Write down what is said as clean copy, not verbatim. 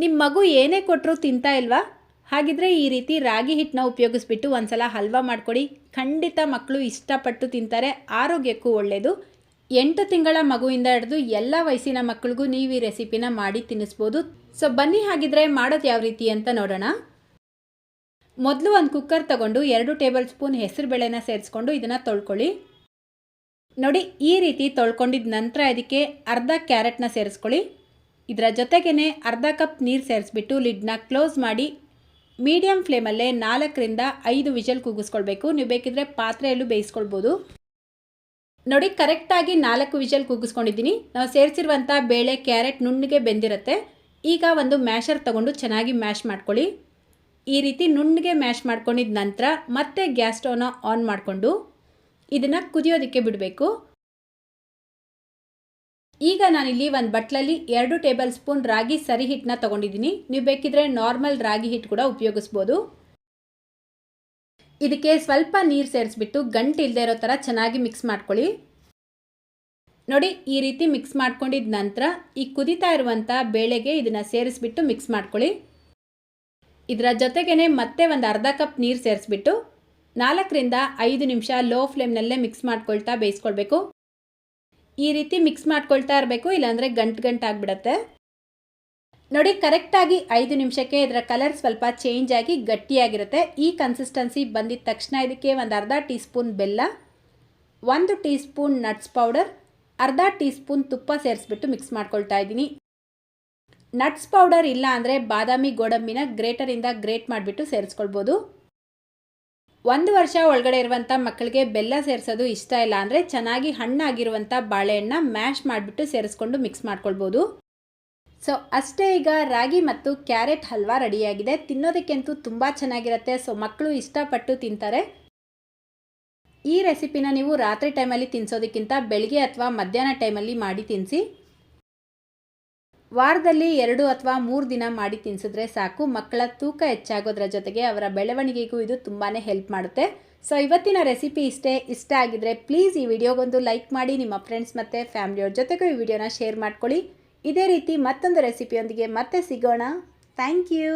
ನಿಮ್ಮ ಮಗು ಏನೇ ಕೊಟ್ಟರೂ ತಿಂತಾ ಇಲ್ವಾ? ಹಾಗಿದ್ರೆ ಈ ರೀತಿ ರಾಗಿ ಹಿಟ್ಟನ್ನ ಉಪಯೋಗಿಸ್ಬಿಟ್ಟು ಒಂದ್ಸಲ ಹಲ್ವಾ ಮಾಡಿಕೊಡಿ. ಖಂಡಿತ ಮಕ್ಕಳು ಇಷ್ಟಪಟ್ಟು ತಿಂತಾರೆ, ಆರೋಗ್ಯಕ್ಕೂ ಒಳ್ಳೆಯದು. 8 ತಿಂಗಳ ಮಗುವಿಂದ ಹಿಡಿದು ಎಲ್ಲ ವಯಸ್ಸಿನ ಮಕ್ಕಳಿಗೂ ನೀವು ಈ ರೆಸಿಪಿನ ಮಾಡಿ ತಿನ್ನಿಸ್ಬೋದು. ಸೊ ಬನ್ನಿ ಹಾಗಿದ್ರೆ ಮಾಡೋದು ಯಾವ ರೀತಿ ಅಂತ ನೋಡೋಣ. ಮೊದಲು ಒಂದು ಕುಕ್ಕರ್ ತಗೊಂಡು 2 ಟೇಬಲ್ ಸ್ಪೂನ್ ಹೆಸರುಬೇಳೆನ ಸೇರಿಸ್ಕೊಂಡು ಇದನ್ನು ತೊಳ್ಕೊಳ್ಳಿ. ನೋಡಿ, ಈ ರೀತಿ ತೊಳ್ಕೊಂಡಿದ್ದ ನಂತರ ಇದಕ್ಕೆ ಅರ್ಧ ಕ್ಯಾರೆಟ್ನ ಸೇರಿಸ್ಕೊಳ್ಳಿ. ಇದರ ಜೊತೆಗೇ ಅರ್ಧ ಕಪ್ ನೀರು ಸೇರಿಸ್ಬಿಟ್ಟು ಲಿಡ್ನ ಕ್ಲೋಸ್ ಮಾಡಿ ಮೀಡಿಯಮ್ ಫ್ಲೇಮಲ್ಲೇ 4ರಿಂದ 5 ವಿಷಲ್ ಕೂಗಿಸ್ಕೊಳ್ಬೇಕು. ನೀವು ಬೇಕಿದ್ರೆ ಪಾತ್ರೆಯಲ್ಲೂ ಬೇಯಿಸ್ಕೊಳ್ಬೋದು. ನೋಡಿ, ಕರೆಕ್ಟಾಗಿ 4 ವಿಷಲ್ ಕೂಗಿಸ್ಕೊಂಡಿದ್ದೀನಿ. ನಾವು ಸೇರಿಸಿರುವಂಥ ಬೇಳೆ ಕ್ಯಾರೆಟ್ ನುಣ್ಣಗೆ ಬೆಂದಿರುತ್ತೆ. ಈಗ ಒಂದು ಮ್ಯಾಶರ್ ತಗೊಂಡು ಚೆನ್ನಾಗಿ ಮ್ಯಾಶ್ ಮಾಡ್ಕೊಳ್ಳಿ. ಈ ರೀತಿ ನುಣ್ಣಗೆ ಮ್ಯಾಶ್ ಮಾಡ್ಕೊಂಡಿದ್ದ ನಂತರ ಮತ್ತೆ ಗ್ಯಾಸ್ ಸ್ಟವ್ನ ಆನ್ ಮಾಡಿಕೊಂಡು ಇದನ್ನು ಕುದಿಯೋದಕ್ಕೆ ಬಿಡಬೇಕು. ಈಗ ನಾನಿಲ್ಲಿ ಒಂದು ಬಟ್ಲಲ್ಲಿ 2 ಟೇಬಲ್ ಸ್ಪೂನ್ ರಾಗಿ ಸರಿ ಹಿಟ್ಟನ್ನ ತೊಗೊಂಡಿದ್ದೀನಿ. ನೀವು ಬೇಕಿದ್ರೆ ನಾರ್ಮಲ್ ರಾಗಿ ಹಿಟ್ಟು ಕೂಡ ಉಪಯೋಗಿಸ್ಬೋದು. ಇದಕ್ಕೆ ಸ್ವಲ್ಪ ನೀರು ಸೇರಿಸ್ಬಿಟ್ಟು ಗಂಟು ಇಲ್ಲದೆ ಇರೋ ಥರ ಚೆನ್ನಾಗಿ ಮಿಕ್ಸ್ ಮಾಡ್ಕೊಳ್ಳಿ. ನೋಡಿ, ಈ ರೀತಿ ಮಿಕ್ಸ್ ಮಾಡ್ಕೊಂಡಿದ್ದ ನಂತರ ಈ ಕುದೀತಾ ಇರುವಂಥ ಬೇಳೆಗೆ ಇದನ್ನು ಸೇರಿಸ್ಬಿಟ್ಟು ಮಿಕ್ಸ್ ಮಾಡ್ಕೊಳ್ಳಿ. ಇದರ ಜೊತೆಗೇ ಮತ್ತೆ ಒಂದು ಅರ್ಧ ಕಪ್ ನೀರು ಸೇರಿಸ್ಬಿಟ್ಟು 4ರಿಂದ 5 ನಿಮಿಷ ಲೋ ಫ್ಲೇಮ್ನಲ್ಲೇ ಮಿಕ್ಸ್ ಮಾಡ್ಕೊಳ್ತಾ ಬೇಯಿಸ್ಕೊಳ್ಬೇಕು. ಈ ರೀತಿ ಮಿಕ್ಸ್ ಮಾಡ್ಕೊಳ್ತಾ ಇರಬೇಕು, ಇಲ್ಲಾಂದರೆ ಗಂಟು ಆಗಿಬಿಡತ್ತೆ. ನೋಡಿ, ಕರೆಕ್ಟಾಗಿ 5 ನಿಮಿಷಕ್ಕೆ ಇದರ ಕಲರ್ ಸ್ವಲ್ಪ ಚೇಂಜ್ ಆಗಿ ಗಟ್ಟಿಯಾಗಿರುತ್ತೆ. ಈ ಕನ್ಸಿಸ್ಟೆನ್ಸಿ ಬಂದಿದ್ದ ತಕ್ಷಣ ಇದಕ್ಕೆ ಒಂದು ಅರ್ಧ ಟೀ ಸ್ಪೂನ್ ಬೆಲ್ಲ, 1 ಟೀ ಸ್ಪೂನ್ ನಟ್ಸ್ ಪೌಡರ್, ಅರ್ಧ ಟೀ ಸ್ಪೂನ್ ತುಪ್ಪ ಸೇರಿಸ್ಬಿಟ್ಟು ಮಿಕ್ಸ್ ಮಾಡ್ಕೊಳ್ತಾ ಇದ್ದೀನಿ. ನಟ್ಸ್ ಪೌಡರ್ ಇಲ್ಲ ಅಂದರೆ ಬಾದಾಮಿ ಗೋಡಂಬಿನ ಗ್ರೇಟರಿಂದ ಗ್ರೇಟ್ ಮಾಡಿಬಿಟ್ಟು ಸೇರಿಸ್ಕೊಳ್ಬೋದು. 1 ವರ್ಷ ಒಳಗಡೆ ಇರುವಂಥ ಮಕ್ಕಳಿಗೆ ಬೆಲ್ಲ ಸೇರಿಸೋದು ಇಷ್ಟ ಇಲ್ಲ ಅಂದರೆ ಚೆನ್ನಾಗಿ ಹಣ್ಣಾಗಿರುವಂಥ ಬಾಳೆಹಣ್ಣು ಮ್ಯಾಶ್ ಮಾಡಿಬಿಟ್ಟು ಸೇರಿಸ್ಕೊಂಡು ಮಿಕ್ಸ್ ಮಾಡ್ಕೊಳ್ಬೋದು. ಸೊ ಅಷ್ಟೇ, ಈಗ ರಾಗಿ ಮತ್ತು ಕ್ಯಾರೆಟ್ ಹಲ್ವಾ ರೆಡಿಯಾಗಿದೆ. ತಿನ್ನೋದಕ್ಕಂತೂ ತುಂಬ ಚೆನ್ನಾಗಿರುತ್ತೆ. ಸೊ ಮಕ್ಕಳು ಇಷ್ಟಪಟ್ಟು ತಿಂತಾರೆ. ಈ ರೆಸಿಪಿನ ನೀವು ರಾತ್ರಿ ಟೈಮಲ್ಲಿ ತಿನ್ನಿಸೋದಕ್ಕಿಂತ ಬೆಳಗ್ಗೆ ಅಥವಾ ಮಧ್ಯಾಹ್ನ ಟೈಮಲ್ಲಿ ಮಾಡಿ ತಿನ್ನಿಸಿ. ವಾರದಲ್ಲಿ 2 ಅಥವಾ 3 ದಿನ ಮಾಡಿ ತಿನ್ನಿಸಿದ್ರೆ ಸಾಕು. ಮಕ್ಕಳ ತೂಕ ಹೆಚ್ಚಾಗೋದ್ರ ಜೊತೆಗೆ ಅವರ ಬೆಳವಣಿಗೆಗೂ ಇದು ತುಂಬಾ ಹೆಲ್ಪ್ ಮಾಡುತ್ತೆ. ಸೊ ಇವತ್ತಿನ ರೆಸಿಪಿ ಇಷ್ಟ ಆಗಿದ್ರೆ ಪ್ಲೀಸ್ ಈ ವಿಡಿಯೋಗೊಂದು ಲೈಕ್ ಮಾಡಿ, ನಿಮ್ಮ ಫ್ರೆಂಡ್ಸ್ ಮತ್ತು ಫ್ಯಾಮಿಲಿಯವ್ರ ಜೊತೆಗೂ ಈ ವಿಡಿಯೋನ ಶೇರ್ ಮಾಡ್ಕೊಳ್ಳಿ. ಇದೇ ರೀತಿ ಮತ್ತೊಂದು ರೆಸಿಪಿಯೊಂದಿಗೆ ಮತ್ತೆ ಸಿಗೋಣ. Thank you.